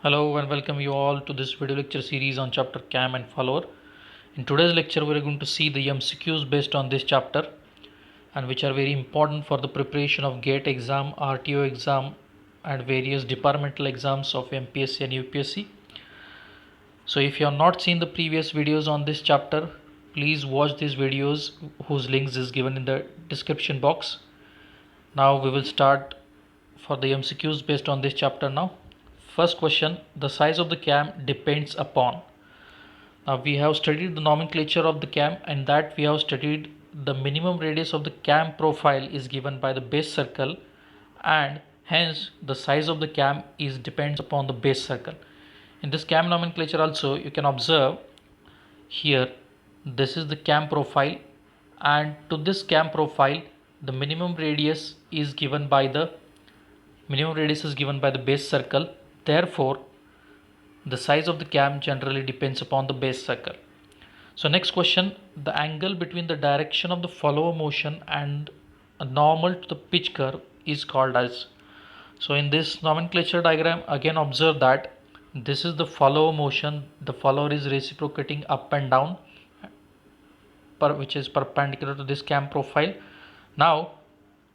Hello and welcome you all to this video lecture series on chapter CAM and follower. In today's lecture we are going to see the MCQs based on this chapter and which are very important for the preparation of GATE exam, RTO exam and various departmental exams of MPSC and UPSC. So if you have not seen the previous videos on this chapter, please watch these videos whose links is given in the description box. Now we will start for the MCQs based on this chapter now. First question, the size of the cam depends upon. Now we have studied the nomenclature of the cam and that we have studied the minimum radius of the cam profile is given by the base circle and hence the size of the cam is depends upon the base circle. In this cam nomenclature also you can observe here this is the cam profile and to this cam profile the minimum radius is given by the base circle. Therefore the size of the cam generally depends upon the base circle. So next question, the angle between the direction of the follower motion and a normal to the pitch curve is called as. So in this nomenclature diagram again observe that this is the follower motion, the follower is reciprocating up and down which is perpendicular to this cam profile. Now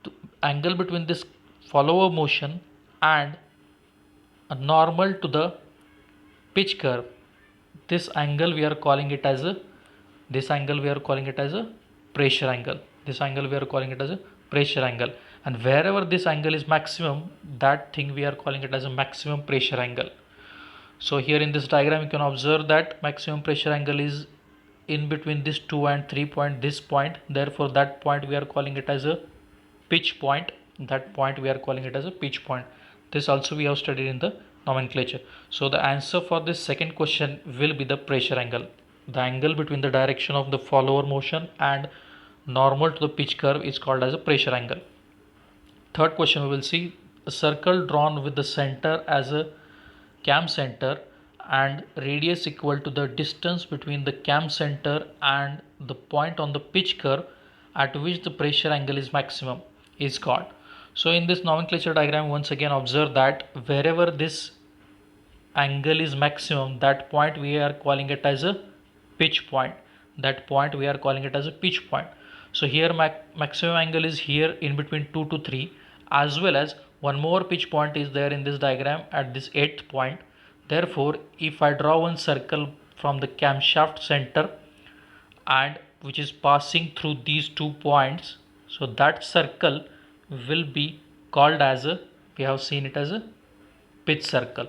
the angle between this follower motion and a normal to the pitch curve, this angle we are calling it as a pressure angle. And wherever this angle is maximum, that thing we are calling it as a maximum pressure angle. So here in this diagram you can observe that maximum pressure angle is in between this 2 and 3 point, this point. Therefore that point we are calling it as a pitch point. This also we have studied in the nomenclature. So the answer for this second question will be the pressure angle. The angle between the direction of the follower motion and normal to the pitch curve is called as a pressure angle. Third question we will see a circle drawn with the center as a cam center and radius equal to the distance between the cam center and the point on the pitch curve at which the pressure angle is maximum is called. So in this nomenclature diagram once again observe that wherever this angle is maximum, that point we are calling it as a pitch point. So here maximum angle is here in between 2 to 3, as well as one more pitch point is there in this diagram at this 8th point. Therefore if I draw one circle from the camshaft center and which is passing through these 2 points, so that circle will be called as a, we have seen it as a pitch circle.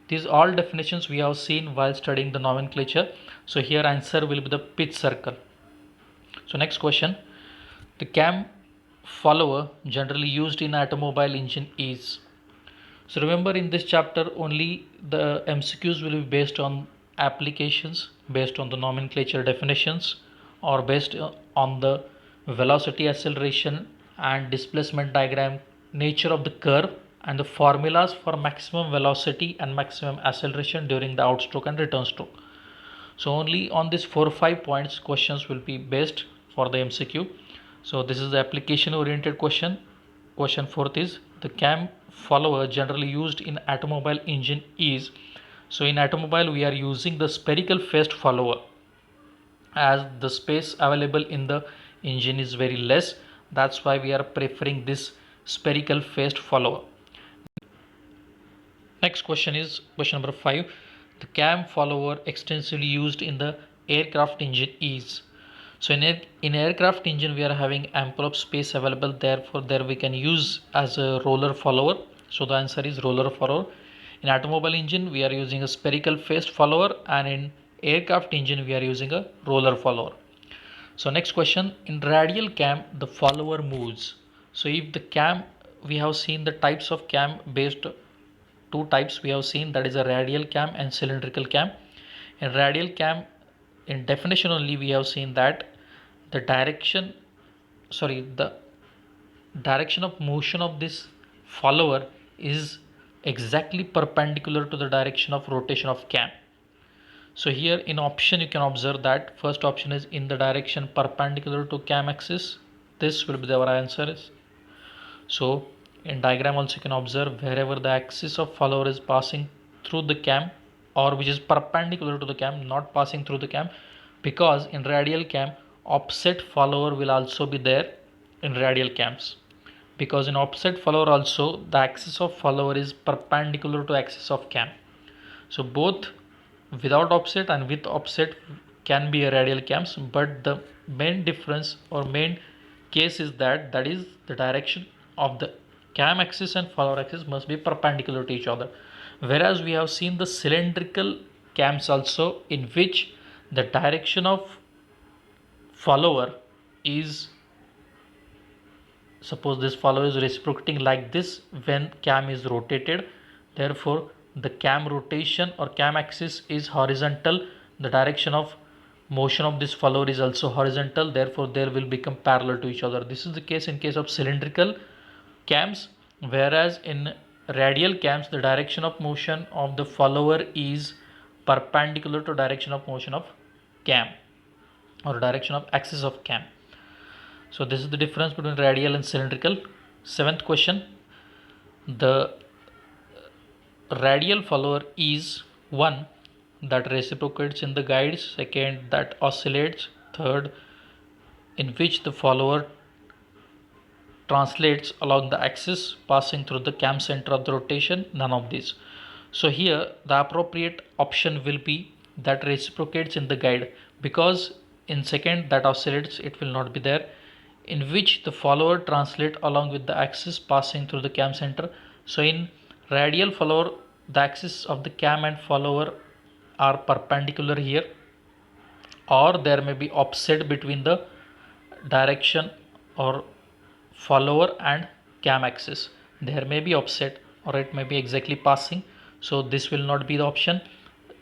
These all definitions we have seen while studying the nomenclature. So here answer will be the pitch circle. So next question, the cam follower generally used in automobile engine is. So remember in this chapter only the MCQs will be based on applications, based on the nomenclature definitions, or based on the velocity, acceleration and displacement diagram, nature of the curve and the formulas for maximum velocity and maximum acceleration during the outstroke and return stroke. So only on these 4 or 5 points questions will be based for the MCQ. So this is the application oriented question. Question 4th is the cam follower generally used in automobile engine is. So in automobile we are using the spherical faced follower as the space available in the engine is very less. That's why we are preferring this spherical faced follower. Next question is question number 5. The cam follower extensively used in the aircraft engine is. So in aircraft engine we are having ample of space available, therefore there we can use as a roller follower. So the answer is roller follower. In automobile engine we are using a spherical faced follower and in aircraft engine we are using a roller follower. So next question, in radial cam the follower moves. So if the cam, we have seen the types of cam based 2 types we have seen, that is a radial cam and cylindrical cam. In radial cam, in definition only we have seen that the direction of motion of this follower is exactly perpendicular to the direction of rotation of cam. So here in option you can observe that first option is in the direction perpendicular to cam axis. This will be our answer. So In diagram also you can observe wherever the axis of follower is passing through the cam or which is perpendicular to the cam, not passing through the cam, because in radial cam offset follower will also be there in radial cams, because in offset follower also the axis of follower is perpendicular to axis of cam. So both without offset and with offset can be a radial cams, but the main difference or main case is that is the direction of the cam axis and follower axis must be perpendicular to each other. Whereas we have seen the cylindrical cams also, in which the direction of follower is, suppose this follower is reciprocating like this when cam is rotated, therefore the cam rotation or cam axis is horizontal, the direction of motion of this follower is also horizontal, therefore they will become parallel to each other. This is the case in case of cylindrical cams, whereas in radial cams the direction of motion of the follower is perpendicular to direction of motion of cam or direction of axis of cam. So this is the difference between radial and cylindrical. Seventh question, the radial follower is one that reciprocates in the guides, second that oscillates, third in which the follower translates along the axis passing through the cam center of the rotation, none of these. So here the appropriate option will be that reciprocates in the guide, because in second that oscillates it will not be there, in which the follower translate along with the axis passing through the cam center. So in radial follower the axis of the cam and follower are perpendicular here, or there may be offset between the direction or follower and cam axis. There may be offset or it may be exactly passing, so this will not be the option.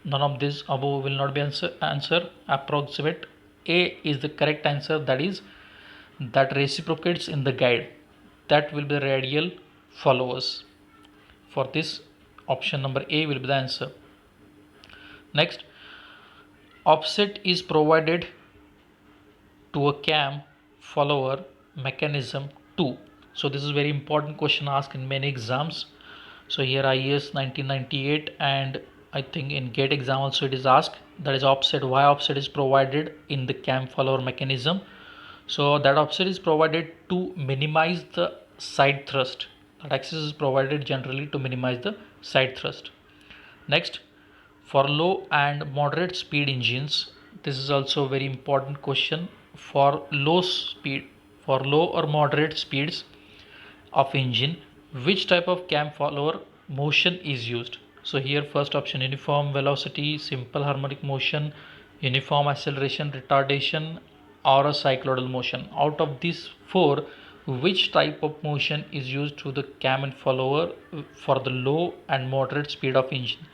None of this above will not be answer. Approximate A is the correct answer, that is that reciprocates in the guide, that will be the radial followers. For this option number A will be the answer. Next, offset is provided to a cam follower mechanism 2. So this is very important question asked in many exams. So here IAS 1998 and I think in GATE exam also it is asked, that is offset, why offset is provided in the cam follower mechanism. So that offset is provided to minimize the side thrust. That axis is provided generally to minimize the side thrust. Next, for low and moderate speed engines, this is also a very important question. For low or moderate speeds of engine, which type of cam follower motion is used? So here first option, uniform velocity, simple harmonic motion, uniform acceleration, retardation, or a cycloidal motion. Out of these four, which type of motion is used to the cam and follower for the low and moderate speed of engine?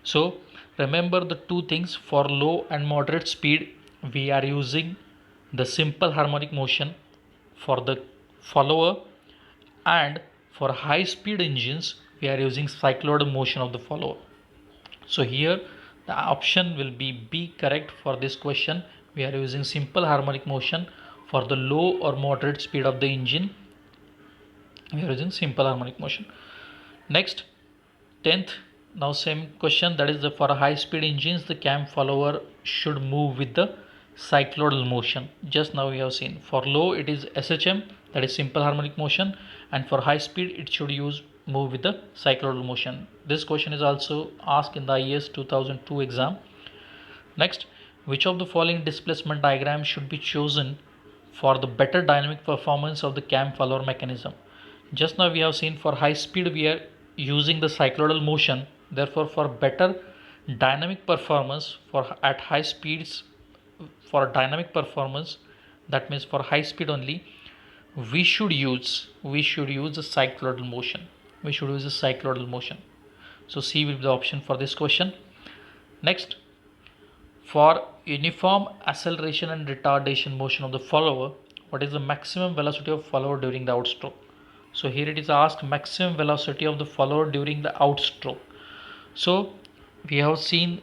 So remember the two things, for low and moderate speed we are using the simple harmonic motion for the follower, and for high speed engines we are using cycloidal motion of the follower. So here the option will be B correct for this question. We are using simple harmonic motion for the low or moderate speed of the engine. We are using simple harmonic motion. Next, 10th, now same question, that is the for high speed engines the cam follower should move with the cycloidal motion. Just now we have seen for low it is SHM, that is simple harmonic motion, and for high speed it should use move with the cycloidal motion. This question is also asked in the IAS 2002 exam. Next, which of the following displacement diagrams should be chosen for the better dynamic performance of the cam follower mechanism? Just now we have seen for high speed we are using the cycloidal motion, therefore for better dynamic performance for at high speeds, for dynamic performance, that means for high speed only, we should use the cycloidal motion. We should use the cycloidal motion. So C will be the option for this question. Next, for uniform acceleration and retardation motion of the follower, what is the maximum velocity of follower during the outstroke? So here it is asked maximum velocity of the follower during the outstroke. So we have seen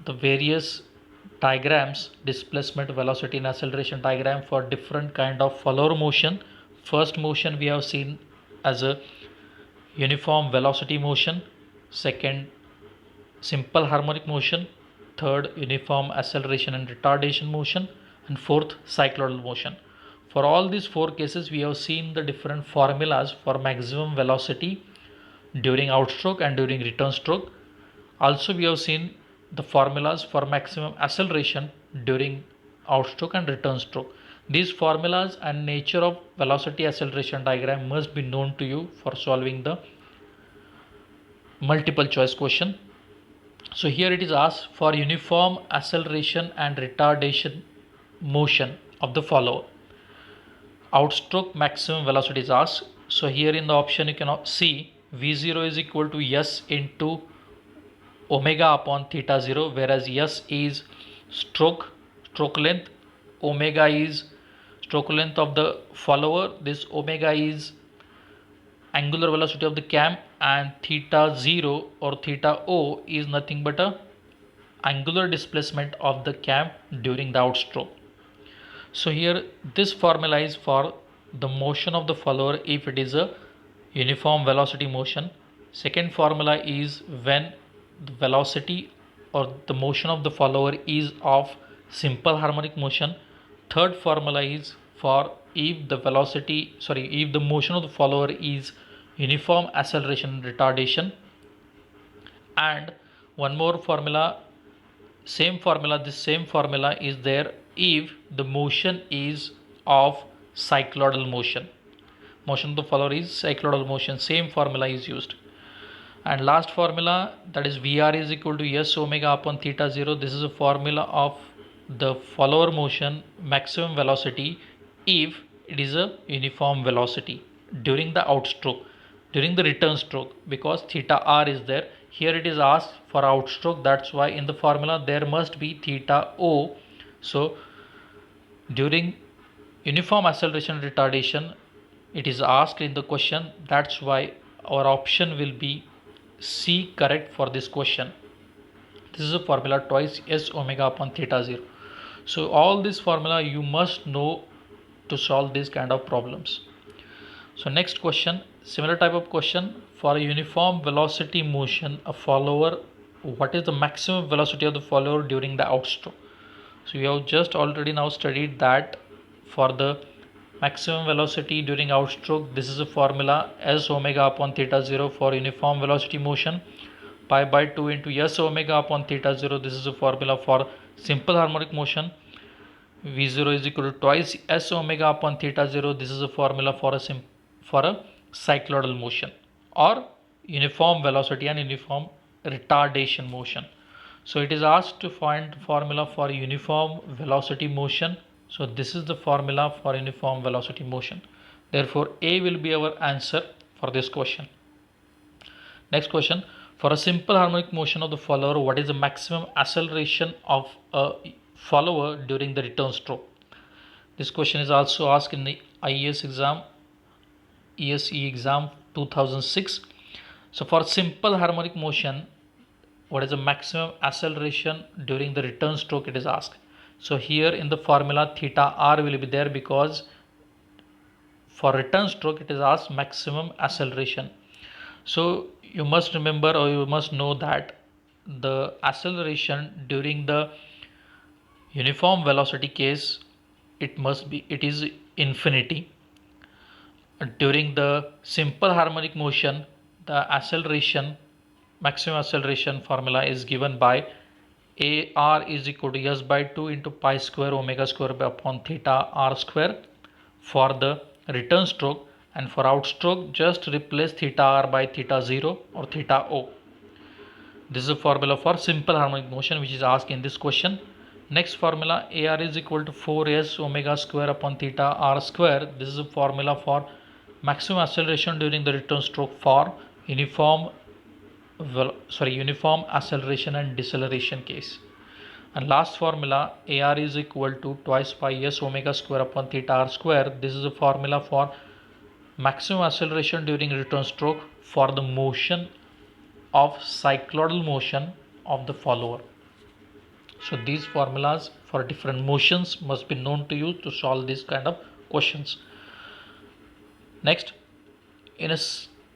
the various diagrams, displacement, velocity and acceleration diagram for different kind of follower motion. First motion we have seen as a uniform velocity motion, second simple harmonic motion, third uniform acceleration and retardation motion, and fourth cyclodal motion. For all these four cases, we have seen the different formulas for maximum velocity during outstroke and during return stroke. Also, we have seen the formulas for maximum acceleration during outstroke and return stroke. These formulas and nature of velocity acceleration diagram must be known to you for solving the multiple choice question. So here it is asked for uniform acceleration and retardation motion of the follower. Outstroke maximum velocity is asked. So here in the option you can see V0 is equal to S into omega upon theta 0, whereas S is stroke length, omega is stroke length of the follower, this omega is angular velocity of the cam, and theta 0 or theta O is nothing but a angular displacement of the cam during the outstroke. So here this formula is for the motion of the follower if it is a uniform velocity motion. Second formula is when the velocity or the motion of the follower is of simple harmonic motion. Third formula is for if the motion of the follower is uniform acceleration and retardation. And one more formula, this same formula is there if the motion is of cyclodal motion. Motion of the follower is cyclodal motion, same formula is used. And last formula, that is Vr is equal to S omega upon theta 0. This is a formula of the follower motion maximum velocity if it is a uniform velocity during the outstroke, during the return stroke, because theta r is there. Here it is asked for outstroke, that's why in the formula there must be theta o. So during uniform acceleration retardation it is asked in the question, that's why our option will be C correct for this question. This is a formula twice S omega upon theta 0. So all this formula you must know to solve these kind of problems. So next question, similar type of question, for a uniform velocity motion, a follower, what is the maximum velocity of the follower during the outstroke? So we have just already now studied that for the maximum velocity during outstroke, this is a formula S omega upon theta 0 for uniform velocity motion, pi by 2 into S omega upon theta 0. This is a formula for simple harmonic motion. V0 is equal to twice S omega upon theta 0. This is a formula for a cyclodal motion or uniform velocity and uniform retardation motion. So it is asked to find formula for uniform velocity motion. So this is the formula for uniform velocity motion. Therefore A will be our answer for this question. Next question, for a simple harmonic motion of the follower, what is the maximum acceleration of a follower during the return stroke? This question is also asked in the IES exam, ESE exam 2006. So for simple harmonic motion, what is the maximum acceleration during the return stroke, it is asked. So here in the formula theta r will be there, because for return stroke it is asked maximum acceleration. So you must remember, or you must know, that the acceleration during the uniform velocity case, it is infinity. During the simple harmonic motion, the maximum acceleration formula is given by AR is equal to S by 2 into pi square omega square upon theta r square for the return stroke, and for outstroke just replace theta r by theta 0 or theta O. This is a formula for simple harmonic motion which is asked in this question. Next formula, AR is equal to 4S omega square upon theta r square. This is a formula for maximum acceleration during the return stroke for uniform acceleration and deceleration case. And last formula, AR is equal to twice pi S omega square upon theta r square. This is a formula for maximum acceleration during return stroke for the motion of cyclodal motion of the follower. So these formulas for different motions must be known to you to solve this kind of questions. Next, in a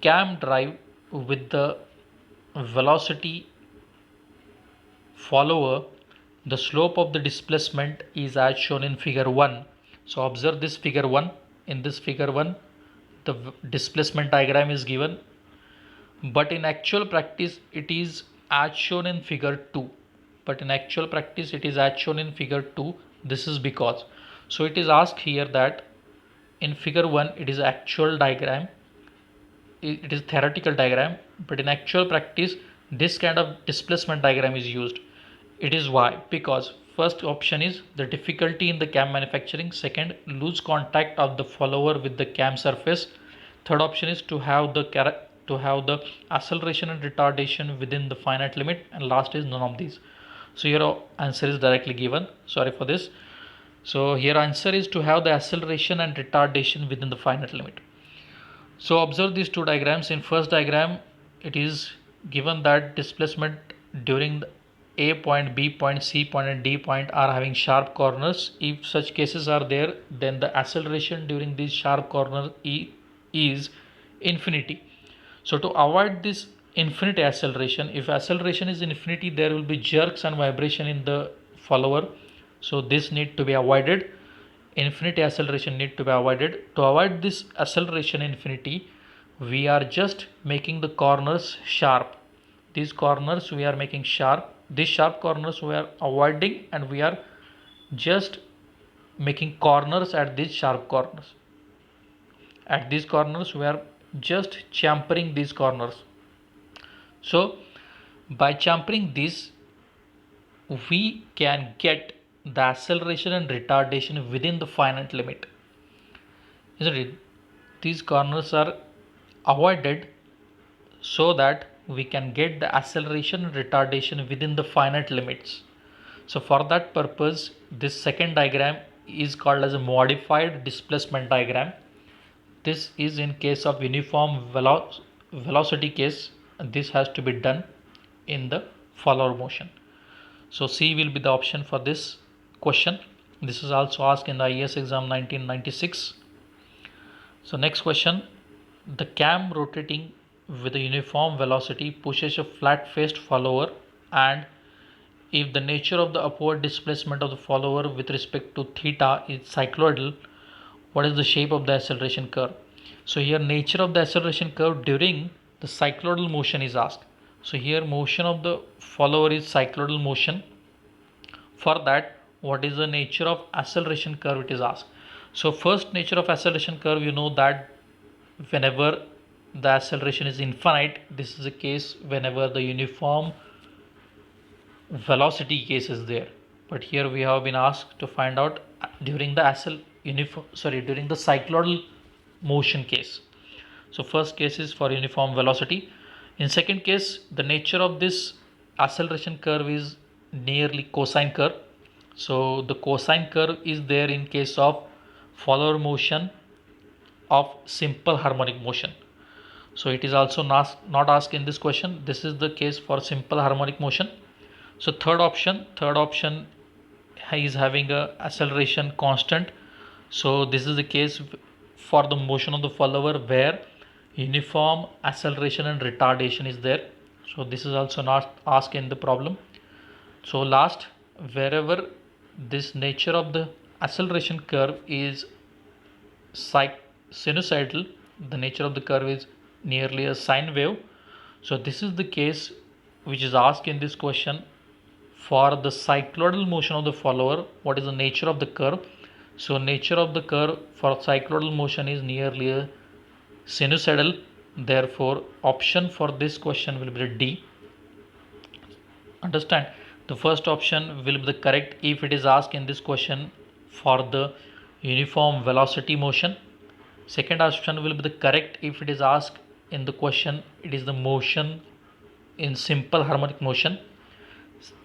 cam drive with the velocity follower, the slope of the displacement is as shown in figure 1. So observe this figure 1. In this figure 1, the displacement diagram is given, but in actual practice it is as shown in figure 2. But in actual practice it is as shown in figure 2. This is because, so it is asked here that in figure 1 it is actual diagram, it is theoretical diagram, but in actual practice this kind of displacement diagram is used. It is why? Because first option is the difficulty in the cam manufacturing, second loose contact of the follower with the cam surface, third option is to have the acceleration and retardation within the finite limit, and last is none of these. So your answer is directly given. Sorry for this. So here answer is to have the acceleration and retardation within the finite limit. So observe these two diagrams. In first diagram it is given that displacement during the A point, B point, C point and D point are having sharp corners. If such cases are there, then the acceleration during these sharp corners is infinity. So to avoid this infinity acceleration, if acceleration is infinity, there will be jerks and vibration in the follower. So this need to be avoided. Infinity acceleration need to be avoided. To avoid this acceleration infinity, we are just making the corners sharp. These corners we are making sharp. These sharp corners we are avoiding, and we are just making corners at these sharp corners. At these corners we are just champering these corners. So by champering this, we can get the acceleration and retardation within the finite limit, isn't it? These corners are avoided so that we can get the acceleration and retardation within the finite limits. So for that purpose, this second diagram is called as a modified displacement diagram. This is in case of uniform velocity case, and this has to be done in the follower motion. So C will be the option for this question. This is also asked in the IAS exam 1996. So next question, the cam rotating with a uniform velocity pushes a flat faced follower, and if the nature of the upward displacement of the follower with respect to theta is cycloidal, what is the shape of the acceleration curve? So here nature of the acceleration curve during the cycloidal motion is asked. So here motion of the follower is cycloidal motion. For that, what is the nature of acceleration curve it is asked. So first nature of acceleration curve, you know that whenever the acceleration is infinite, this is the case whenever the uniform velocity case is there. But here we have been asked to find out during the during the cycloidal motion case. So first case is for uniform velocity. In second case, the nature of this acceleration curve is nearly cosine curve. So the cosine curve is there in case of follower motion of simple harmonic motion. So it is also not asked in this question. This is the case for simple harmonic motion. So third option is having a acceleration constant. So this is the case for the motion of the follower where uniform acceleration and retardation is there. So this is also not asked in the problem. So last, wherever this nature of the acceleration curve is sinusoidal, the nature of the curve is nearly a sine wave. So this is the case which is asked in this question for the cycloidal motion of the follower. What is the nature of the curve? So nature of the curve for cycloidal motion is nearly a sinusoidal. Therefore option for this question will be D. Understand, the first option will be the correct if it is asked in this question for the uniform velocity motion. Second option will be the correct if it is asked in the question it is the motion in simple harmonic motion.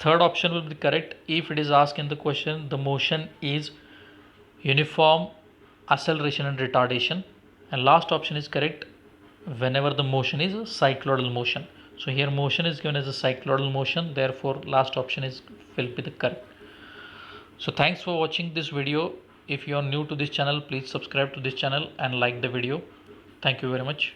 Third option will be correct if it is asked in the question the motion is uniform acceleration and retardation, and last option is correct whenever the motion is a cycloidal motion. So here motion is given as a cycloidal motion, therefore last option will be the correct. So thanks for watching this video. If you are new to this channel, please subscribe to this channel and like the video. Thank you very much.